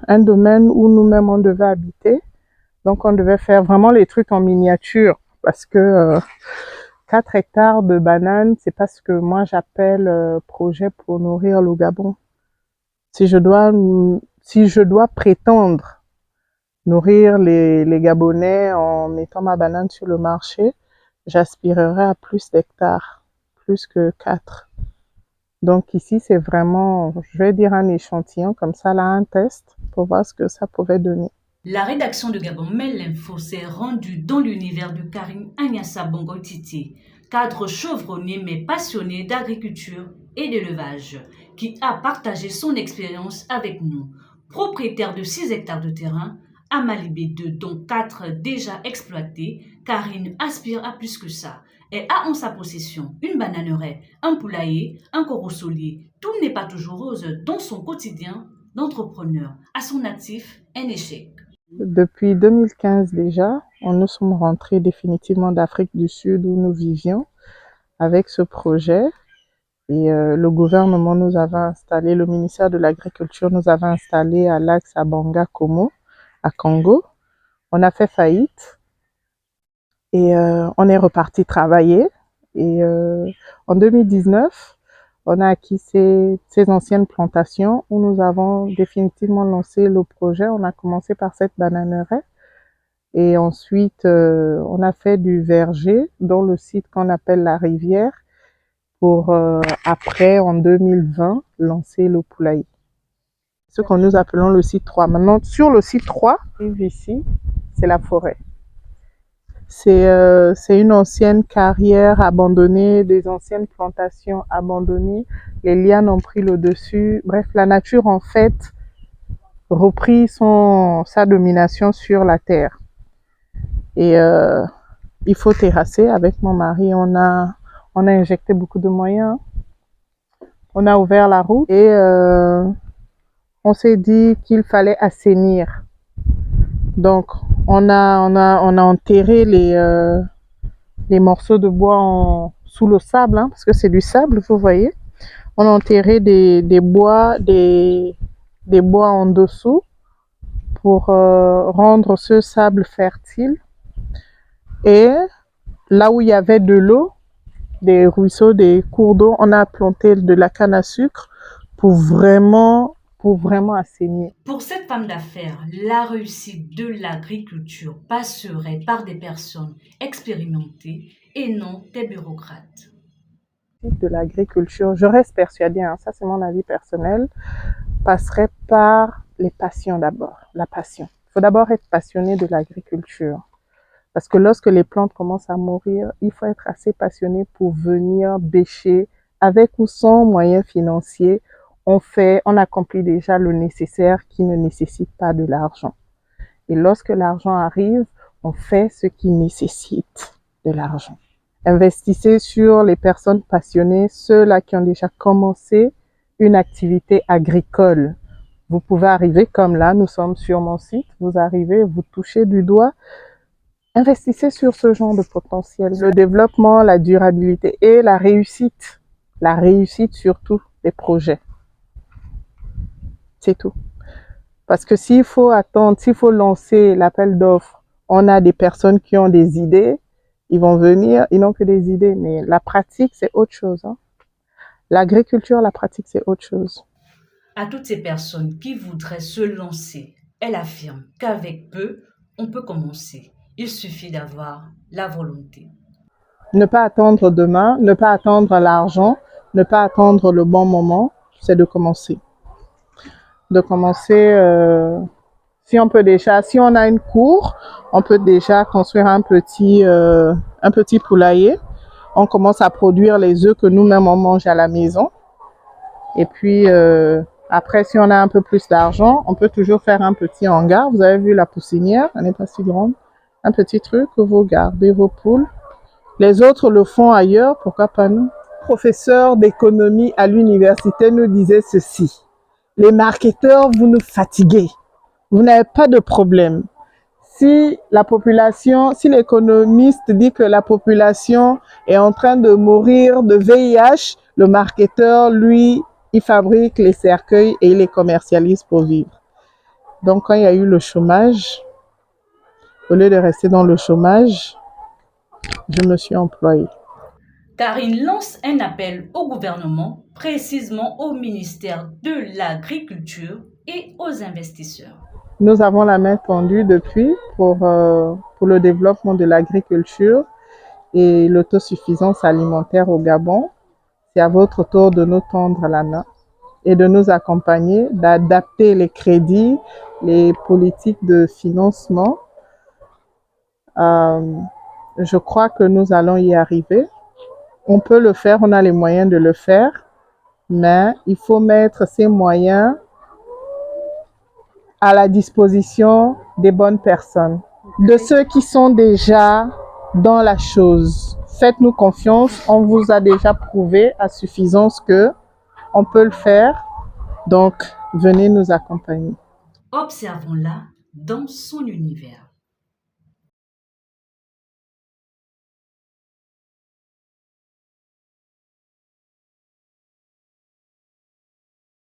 Un domaine où nous-mêmes on devait habiter. Donc on devait faire vraiment les trucs en miniature parce que 4 hectares de bananes, c'est pas ce que moi j'appelle projet pour nourrir le Gabon. Si je dois prétendre nourrir les Gabonais en mettant ma banane sur le marché, j'aspirerais à plus d'hectares, plus que 4. Donc ici, c'est vraiment, je vais dire un échantillon, comme ça, là, un test, pour voir ce que ça pouvait donner. La rédaction de Gabon Mail l'info s'est rendue dans l'univers de Karine Agnassa Bongo Titi, cadre chevronné mais passionné d'agriculture et d'élevage, qui a partagé son expérience avec nous. Propriétaire de 6 hectares de terrain, à Malibé 2, dont 4 déjà exploités, Karine aspire à plus que ça et a en sa possession une bananeraie, un poulailler, un corosolier. Tout n'est pas toujours rose dans son quotidien d'entrepreneur. À son actif, un échec. Depuis 2015 déjà, nous sommes rentrés définitivement d'Afrique du Sud où nous vivions avec ce projet. Et le gouvernement nous avait installé, le ministère de l'Agriculture nous avait installé à l'axe à Banga Komo, à Congo. On a fait faillite et on est reparti travailler. Et en 2019, on a acquis ces anciennes plantations où nous avons définitivement lancé le projet. On a commencé par cette bananeraie et ensuite on a fait du verger dans le site qu'on appelle la Rivière pour après, en 2020, lancer le poulailler. Ce que nous appelons le site 3. Maintenant, sur le site 3, ici, c'est la forêt. C'est une ancienne carrière abandonnée, des anciennes plantations abandonnées. Les lianes ont pris le dessus. Bref, la nature, en fait, repris sa domination sur la terre. Et il faut terrasser. Avec mon mari, on a injecté beaucoup de moyens. On a ouvert la route et on s'est dit qu'il fallait assainir. Donc, on a enterré les morceaux de bois sous le sable, hein, parce que c'est du sable, vous voyez. On a enterré des bois en dessous pour rendre ce sable fertile. Et là où il y avait de l'eau, des ruisseaux, des cours d'eau, on a planté de la canne à sucre pour vraiment assainir. Pour cette femme d'affaires, la réussite de l'agriculture passerait par des personnes expérimentées et non des bureaucrates. De l'agriculture, je reste persuadée, hein, ça c'est mon avis personnel, passerait par les passions d'abord, la passion. Il faut d'abord être passionné de l'agriculture. Parce que lorsque les plantes commencent à mourir, il faut être assez passionné pour venir bêcher avec ou sans moyens financiers. On accomplit déjà le nécessaire qui ne nécessite pas de l'argent. Et lorsque l'argent arrive, on fait ce qui nécessite de l'argent. Investissez sur les personnes passionnées, ceux-là qui ont déjà commencé une activité agricole. Vous pouvez arriver comme là, nous sommes sur mon site, vous arrivez, vous touchez du doigt. Investissez sur ce genre de potentiel. Le développement, la durabilité et la réussite. La réussite surtout des projets. C'est tout. Parce que s'il faut attendre, s'il faut lancer l'appel d'offres, on a des personnes qui ont des idées, ils vont venir, ils n'ont que des idées. Mais la pratique, c'est autre chose. Hein. L'agriculture, la pratique, c'est autre chose. À toutes ces personnes qui voudraient se lancer, elle affirme qu'avec peu, on peut commencer. Il suffit d'avoir la volonté. Ne pas attendre demain, ne pas attendre l'argent, ne pas attendre le bon moment, c'est de commencer. De commencer, si on a une cour, on peut déjà construire un petit poulailler. On commence à produire les œufs que nous-mêmes on mange à la maison. Et puis après, si on a un peu plus d'argent, on peut toujours faire un petit hangar. Vous avez vu la poussinière, elle n'est pas si grande. Un petit truc où vous gardez vos poules. Les autres le font ailleurs, pourquoi pas nous? Le professeur d'économie à l'université nous disait ceci. Les marketeurs, vous nous fatiguez. Vous n'avez pas de problème. Si l'économiste dit que la population est en train de mourir de VIH, le marketeur, lui, il fabrique les cercueils et il les commercialise pour vivre. Donc, quand il y a eu le chômage, au lieu de rester dans le chômage, je me suis employée. Karine lance un appel au gouvernement, précisément au ministère de l'Agriculture et aux investisseurs. Nous avons la main tendue depuis pour le développement de l'agriculture et l'autosuffisance alimentaire au Gabon. C'est à votre tour de nous tendre la main et de nous accompagner, d'adapter les crédits, les politiques de financement. Je crois que nous allons y arriver. On peut le faire, on a les moyens de le faire, mais il faut mettre ces moyens à la disposition des bonnes personnes, de ceux qui sont déjà dans la chose. Faites-nous confiance, on vous a déjà prouvé à suffisance que on peut le faire, donc venez nous accompagner. Observons-la dans son univers.